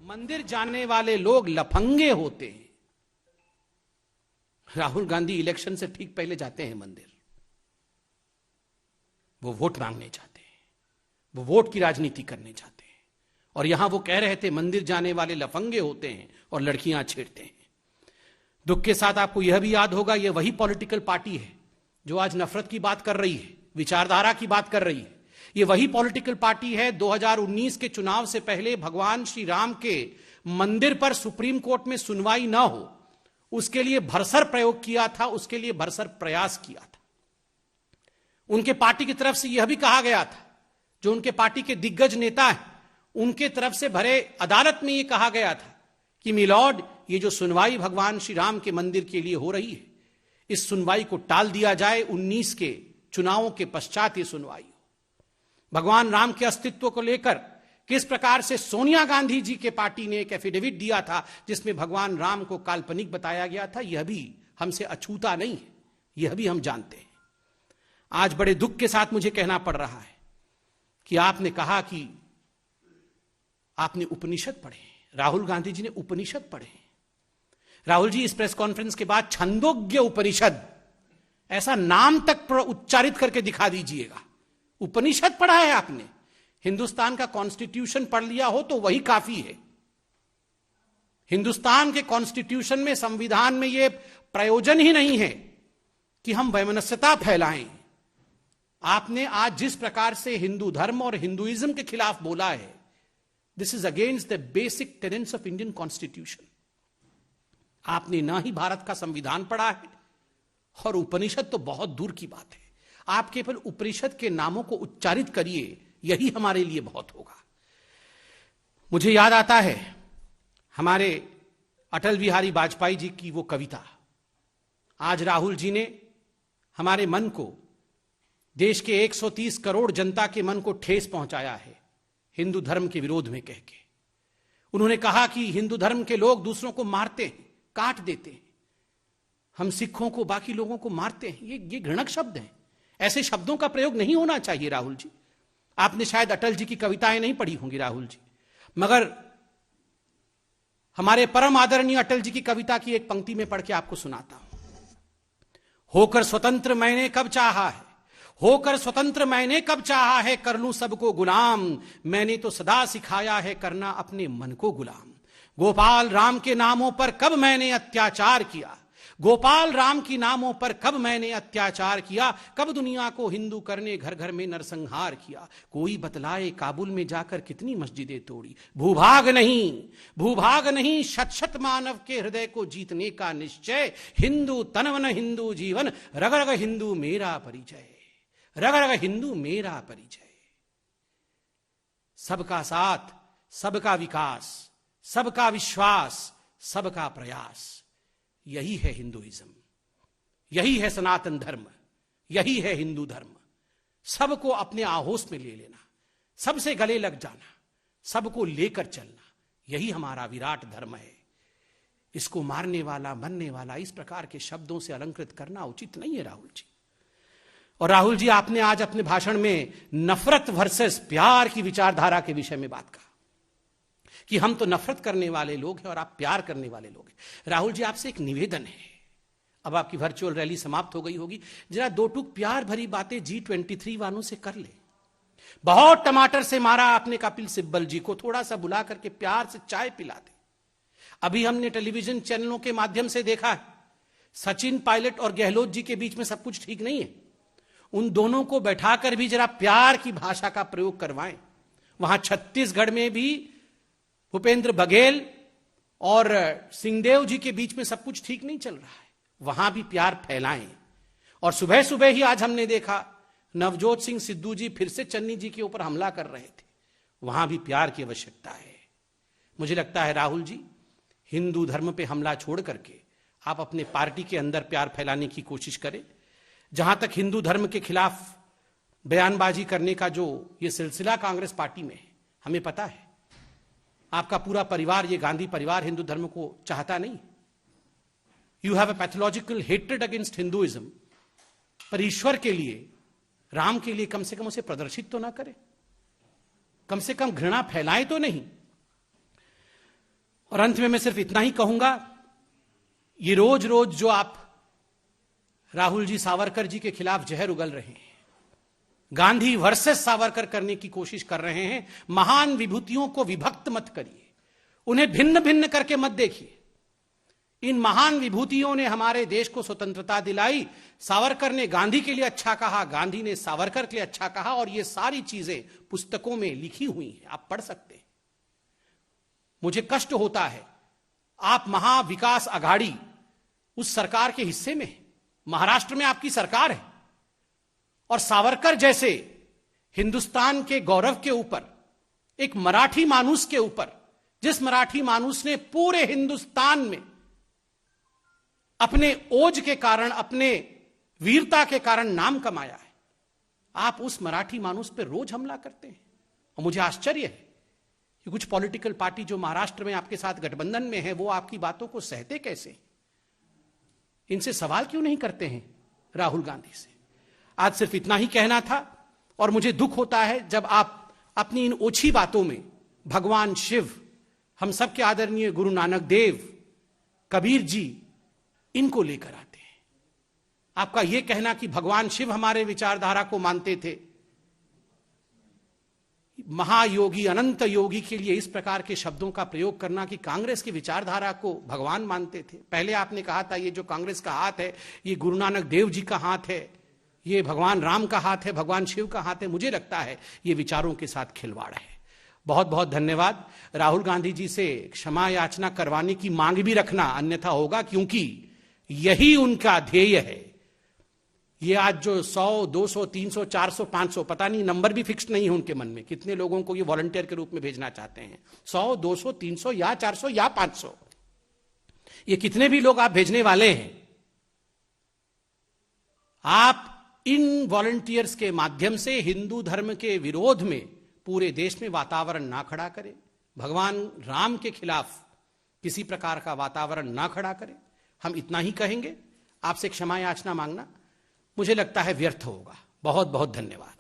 मंदिर जाने वाले लोग लफंगे होते हैं। राहुल गांधी इलेक्शन से ठीक पहले जाते हैं मंदिर, वो वोट मांगने जाते हैं, वो वोट की राजनीति करने जाते हैं। और यहां वो कह रहे थे मंदिर जाने वाले लफंगे होते हैं और लड़कियां छेड़ते हैं। दुख के साथ आपको यह भी याद होगा, यह वही पॉलिटिकल पार्टी है जो आज नफरत की बात कर रही है, विचारधारा की बात कर रही है। यह वही पॉलिटिकल पार्टी है 2019 के चुनाव से पहले भगवान श्री राम के मंदिर पर सुप्रीम कोर्ट में सुनवाई ना हो उसके लिए भरसर प्रयोग किया था, उसके लिए भरसर प्रयास किया था। उनके पार्टी की तरफ से यह भी कहा गया था, जो उनके पार्टी के दिग्गज नेता हैं उनके तरफ से भरे अदालत में यह कहा गया था कि मिलॉर्ड, ये जो सुनवाई भगवान श्री राम के मंदिर के लिए हो रही है, इस सुनवाई को टाल दिया जाए, 19 के चुनावों के पश्चात ये सुनवाई हो। भगवान राम के अस्तित्व को लेकर किस प्रकार से सोनिया गांधी जी के पार्टी ने एक एफिडेविट दिया था जिसमें भगवान राम को काल्पनिक बताया गया था, यह भी हमसे अछूता नहीं है, यह भी हम जानते हैं। आज बड़े दुख के साथ मुझे कहना पड़ रहा है कि आपने कहा कि आपने उपनिषद पढ़े, राहुल गांधी जी ने उपनिषद पढ़े। राहुल जी, इस प्रेस कॉन्फ्रेंस के बाद छंदोग्य उपनिषद ऐसा नाम तक उच्चारित करके दिखा दीजिएगा। उपनिषद पढ़ा है आपने? हिंदुस्तान का कॉन्स्टिट्यूशन पढ़ लिया हो तो वही काफी है। हिंदुस्तान के कॉन्स्टिट्यूशन में, संविधान में यह प्रयोजन ही नहीं है कि हम वैमनस्यता फैलाएं। आपने आज जिस प्रकार से हिंदू धर्म और हिंदुइज्म के खिलाफ बोला है, this is against the basic tenants of Indian constitution. आपने ना ही भारत का संविधान पढ़ा है और उपनिषद तो बहुत दूर की बात है। आप केवल उपनिषद के नामों को उच्चारित करिए, यही हमारे लिए बहुत होगा। मुझे याद आता है हमारे अटल बिहारी वाजपेयी जी की वो कविता। आज राहुल जी ने हमारे मन को, देश के 130 करोड़ जनता के मन को ठेस पहुंचाया है हिंदू धर्म के विरोध में कह के। उन्होंने कहा कि हिंदू धर्म के लोग दूसरों को मारते हैं, काट देते हैं, हम सिखों को, बाकी लोगों को मारते हैं। ये घृणक शब्द हैं, ऐसे शब्दों का प्रयोग नहीं होना चाहिए। राहुल जी, आपने शायद अटल जी की कविताएं नहीं पढ़ी होंगी राहुल जी, मगर हमारे परम आदरणीय अटल जी की कविता की एक पंक्ति में पढ़ के आपको सुनाता हूं। होकर स्वतंत्र मैंने कब चाहा है, होकर स्वतंत्र मैंने कब चाहा है, कर लूं सबको गुलाम, मैंने तो सदा सिखाया है करना अपने मन को गुलाम। गोपाल राम के नामों पर कब मैंने अत्याचार किया, गोपाल राम की नामों पर कब मैंने अत्याचार किया, कब दुनिया को हिंदू करने घर घर में नरसंहार किया। कोई बतलाए काबुल में जाकर कितनी मस्जिदें तोड़ी, भूभाग नहीं शत शत मानव के हृदय को जीतने का निश्चय। हिंदू तनवन हिंदू जीवन, रग रग हिंदू मेरा परिचय, रग रग हिंदू मेरा परिचय। सबका साथ, सबका विकास, सबका विश्वास, सबका प्रयास, यही है हिंदुइज्म, यही है सनातन धर्म, यही है हिंदू धर्म। सबको अपने आहोश में ले लेना, सबसे गले लग जाना, सबको लेकर चलना, यही हमारा विराट धर्म है। इसको मारने वाला, मरने वाला, इस प्रकार के शब्दों से अलंकृत करना उचित नहीं है राहुल जी। और राहुल जी, आपने आज अपने भाषण में नफरत वर्सेस प्यार की विचारधारा के विषय में बात कहा कि हम तो नफरत करने वाले लोग हैं और आप प्यार करने वाले लोग हैं। राहुल जी, आपसे एक निवेदन है, अब आपकी वर्चुअल रैली समाप्त हो गई होगी, जरा दो टूक प्यार भरी बातें G23 वालों से कर ले। बहुत टमाटर से मारा आपने कपिल सिब्बल जी को, थोड़ा सा बुला करके प्यार से चाय पिला दे। अभी हमने टेलीविजन चैनलों के माध्यम से देखा है, सचिन पायलट और गहलोत जी के बीच में सब कुछ ठीक नहीं है। उन दोनों को बैठाकर भी जरा प्यार की भाषा का प्रयोग करवाएं। वहां छत्तीसगढ़ में भी भूपेंद्र बघेल और सिंहदेव जी के बीच में सब कुछ ठीक नहीं चल रहा है, वहां भी प्यार फैलाएं। और सुबह सुबह ही आज हमने देखा नवजोत सिंह सिद्धू जी फिर से चन्नी जी के ऊपर हमला कर रहे थे, वहां भी प्यार की आवश्यकता है। मुझे लगता है राहुल जी, हिंदू धर्म पे हमला छोड़ करके आप अपने पार्टी के अंदर प्यार फैलाने की कोशिश करें। जहां तक हिंदू धर्म के खिलाफ बयानबाजी करने का जो ये सिलसिला कांग्रेस पार्टी में है, हमें पता है आपका पूरा परिवार, ये गांधी परिवार, हिंदू धर्म को चाहता नहीं। You have a pathological hatred against Hinduism. पर ईश्वर के लिए, राम के लिए कम से कम उसे प्रदर्शित तो ना करें, कम से कम घृणा फैलाएं तो नहीं। और अंत में मैं सिर्फ इतना ही कहूंगा, ये रोज रोज जो आप राहुल जी सावरकर जी के खिलाफ जहर उगल रहे हैं, गांधी वर्सेस सावरकर करने की कोशिश कर रहे हैं, महान विभूतियों को विभक्त मत करिए, उन्हें भिन्न भिन्न करके मत देखिए। इन महान विभूतियों ने हमारे देश को स्वतंत्रता दिलाई। सावरकर ने गांधी के लिए अच्छा कहा, गांधी ने सावरकर के लिए अच्छा कहा, और ये सारी चीजें पुस्तकों में लिखी हुई हैं, आप पढ़ सकते हैं। मुझे कष्ट होता है, आप महाविकास आघाड़ी उस सरकार के हिस्से में, महाराष्ट्र में आपकी सरकार है, और सावरकर जैसे हिंदुस्तान के गौरव के ऊपर, एक मराठी मानुस के ऊपर, जिस मराठी मानुस ने पूरे हिंदुस्तान में अपने ओज के कारण, अपने वीरता के कारण नाम कमाया है, आप उस मराठी मानुस पर रोज हमला करते हैं। और मुझे आश्चर्य है कि कुछ पॉलिटिकल पार्टी जो महाराष्ट्र में आपके साथ गठबंधन में है, वो आपकी बातों को सहते कैसे? इनसे सवाल क्यों नहीं करते हैं राहुल गांधी से? आज सिर्फ इतना ही कहना था, और मुझे दुख होता है जब आप अपनी इन ओछी बातों में भगवान शिव, हम सबके आदरणीय गुरु नानक देव, कबीर जी, इनको लेकर आते हैं। आपका यह कहना कि भगवान शिव हमारे विचारधारा को मानते थे, महायोगी अनंत योगी के लिए इस प्रकार के शब्दों का प्रयोग करना कि कांग्रेस की विचारधारा को भगवान मानते थे। पहले आपने कहा था ये जो कांग्रेस का हाथ है, ये गुरु नानक देव जी का हाथ है, ये भगवान राम का हाथ है, भगवान शिव का हाथ है। मुझे लगता है ये विचारों के साथ खिलवाड़ है। बहुत बहुत धन्यवाद। राहुल गांधी जी से क्षमा याचना करवाने की मांग भी रखना अन्यथा होगा, क्योंकि यही उनका ध्येय है। ये आज जो 100, 200, 300, 400, 500, पता नहीं, नंबर भी फिक्स नहीं है उनके मन में, कितने लोगों को ये वॉलंटियर के रूप में भेजना चाहते हैं, 100, 200, 300 या 400 या 500, ये कितने भी लोग आप भेजने वाले हैं, आप इन वॉलंटियर्स के माध्यम से हिंदू धर्म के विरोध में पूरे देश में वातावरण ना खड़ा करें, भगवान राम के खिलाफ किसी प्रकार का वातावरण ना खड़ा करें। हम इतना ही कहेंगे। आपसे क्षमा याचना मांगना मुझे लगता है व्यर्थ होगा। बहुत बहुत धन्यवाद।